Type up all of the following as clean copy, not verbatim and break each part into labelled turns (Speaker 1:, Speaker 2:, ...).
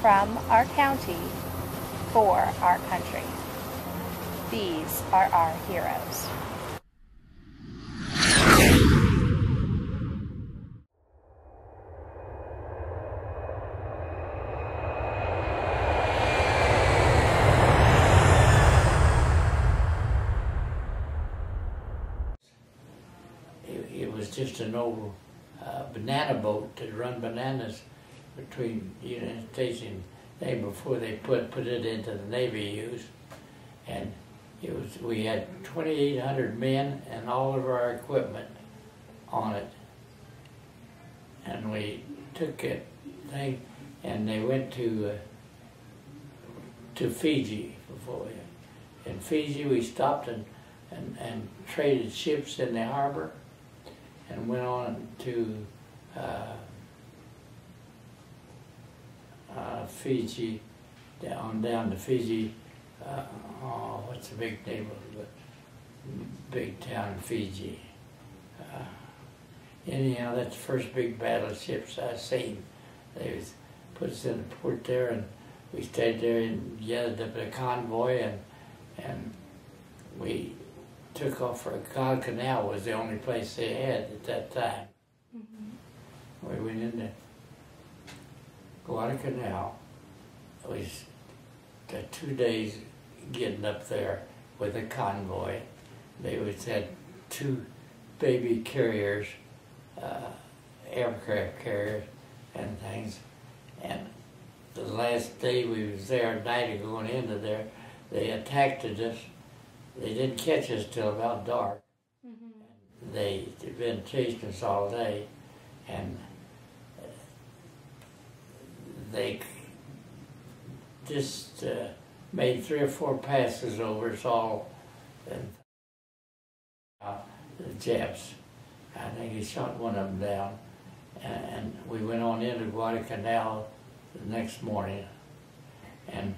Speaker 1: from our county for our country. These are our heroes.
Speaker 2: It was just an old banana boat to run bananas between the United States and they before they put it into the Navy use. And we had 2,800 men and all of our equipment on it. And we took it thing and they went to Fiji before. In Fiji we stopped and traded ships in the harbor and went on to Fiji, down to Fiji. What's the big neighborhood? Big town, Fiji. Anyhow, that's the first big battleships I've seen. They put us in the port there, and we stayed there and gathered up a convoy, and we took off for Guadalcanal. Was the only place they had at that time. Mm-hmm. We went into Guadalcanal. It was 2 days getting up there with a convoy. They had 2 baby carriers, aircraft carriers and things. And the last day we was there, night of going into there, they attacked us. They didn't catch us till about dark. Mm-hmm. They'd been chasing us all day, and they just made 3 or 4 passes over us all, and the Japs. I think he shot one of them down, and we went on into Guadalcanal the next morning, and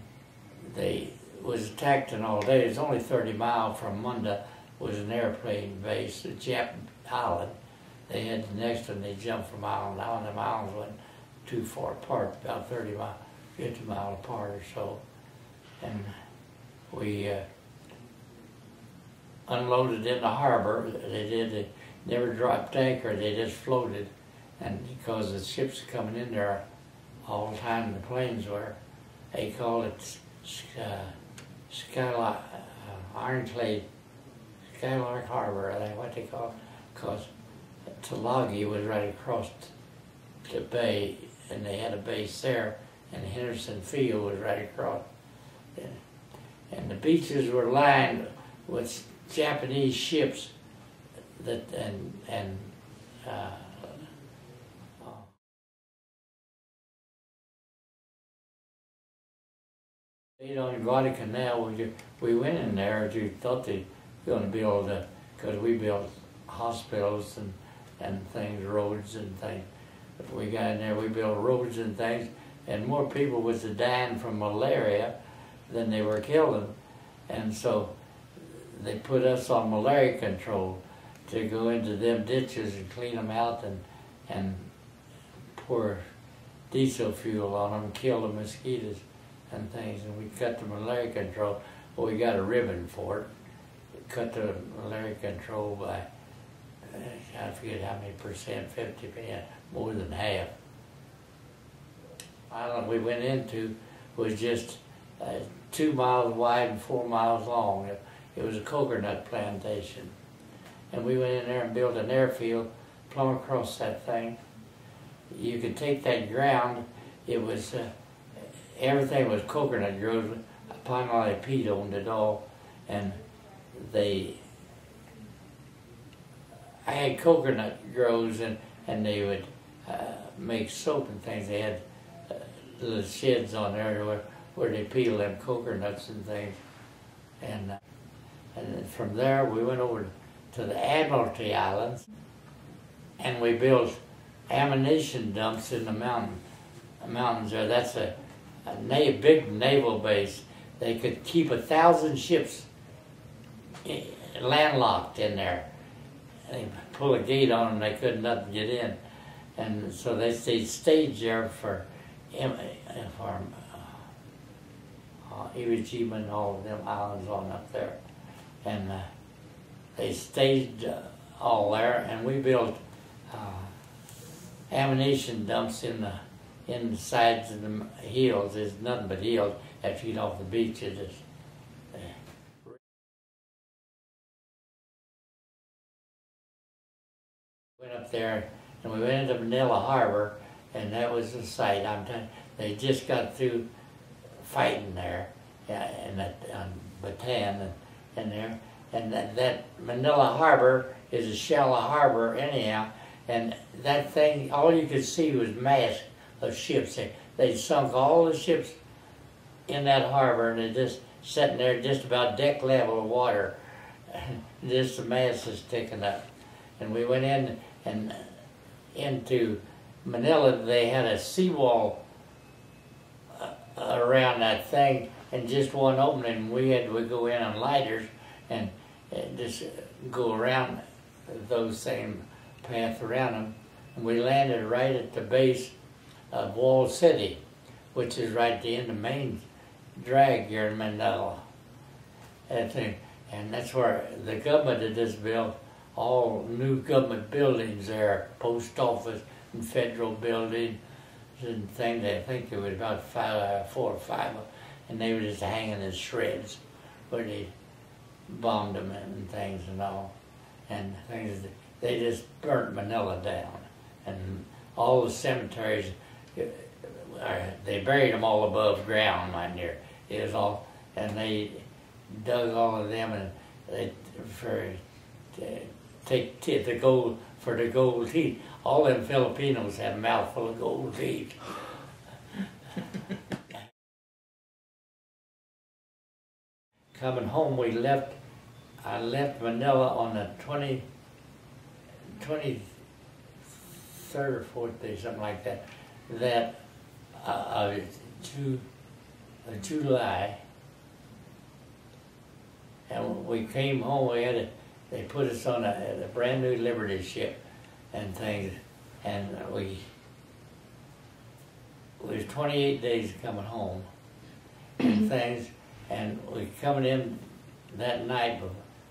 Speaker 2: they was attacked in all day. It was only 30 miles from Munda was an airplane base, the Jap island. They had the next one, they jumped from island to island. The islands wasn't too far apart, about 30 miles, 50 miles apart or so. And we unloaded in the harbor. They never dropped anchor, they just floated. And because the ships were coming in there all the time, the planes were, they called it Skylark, Ironclad, Skylark Harbor, I think what they call it, because Tulagi was right across the bay, and they had a base there, and Henderson Field was right across. And the beaches were lined with Japanese ships that in Guadalcanal, we went in there, we thought they were going to build, because we built hospitals and things, roads and things. But we got in there, we built roads and things, and more people was dying from malaria than they were killing. And so they put us on malaria control to go into them ditches and clean them out and pour diesel fuel on them, kill the mosquitoes and things, and we cut the malaria control. Well, we got a ribbon for it. We cut the malaria control by, I forget how many percent, 50%, more than half. The island we went into was just 2 miles wide and 4 miles long. It was a coconut plantation. And we went in there and built an airfield plumb across that thing. You could take that ground, it was, everything was coconut groves. Panali Pete owned it all, and I had coconut groves, and they would make soap and things. They had little sheds on there where they peel them coconuts and things. And then from there we went over to the Admiralty Islands, and we built ammunition dumps in the mountains there. That's a big naval base. They could keep 1,000 ships landlocked in there. They pull a gate on them, they couldn't nothing get in. And so they stayed there for from Iwo Jima and all of them islands on up there. And they stayed all there, and we built ammunition dumps in the sides of the hills. There's nothing but hills after you get off the beach. It just went up there, and we went into Manila Harbor, and that was the sight. I'm telling you, they just got through fighting there, and on Bataan and there, and that Manila Harbor is a shallow harbor anyhow, and that thing, all you could see was mass of ships. They sunk all the ships in that harbor, and they're just sitting there just about deck level of water, just the mass is sticking up. And we went in and into Manila. They had a seawall around that thing, and just one opening. We go in on lighters and just go around those same path around them. And we landed right at the base of Wall City, which is right at the end of main drag here in Manila. And that's where the government had just built all new government buildings there, post office and federal buildings and things. I think there was about 4 or 5 of them, and they were just hanging in shreds where they bombed them and things and all. And things, they just burnt Manila down. And all the cemeteries, they buried them all above ground, mind you. It was all, and they dug all of them, and they take the gold for the gold teeth. All them Filipinos had a mouthful of gold teeth. Coming home, I left Manila on the 23rd or 4th day, something like that, July. And we came home, they put us on a brand new Liberty ship and things, and we was 28 days coming home and things, and we coming in that night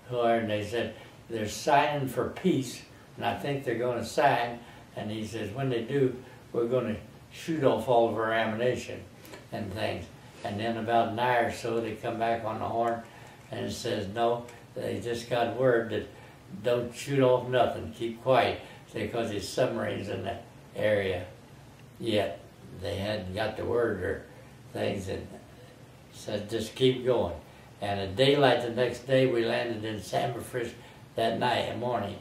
Speaker 2: before, and they said they're signing for peace, and I think they're going to sign, and he says when they do, we're going to shoot off all of our ammunition and things. And then about an hour or so, they come back on the horn, and it says no, they just got word that don't shoot off nothing, keep quiet, because there's submarines in that area. Yet they hadn't got the word or things, and said just keep going. And at daylight the next day, we landed in San Francisco that night, morning,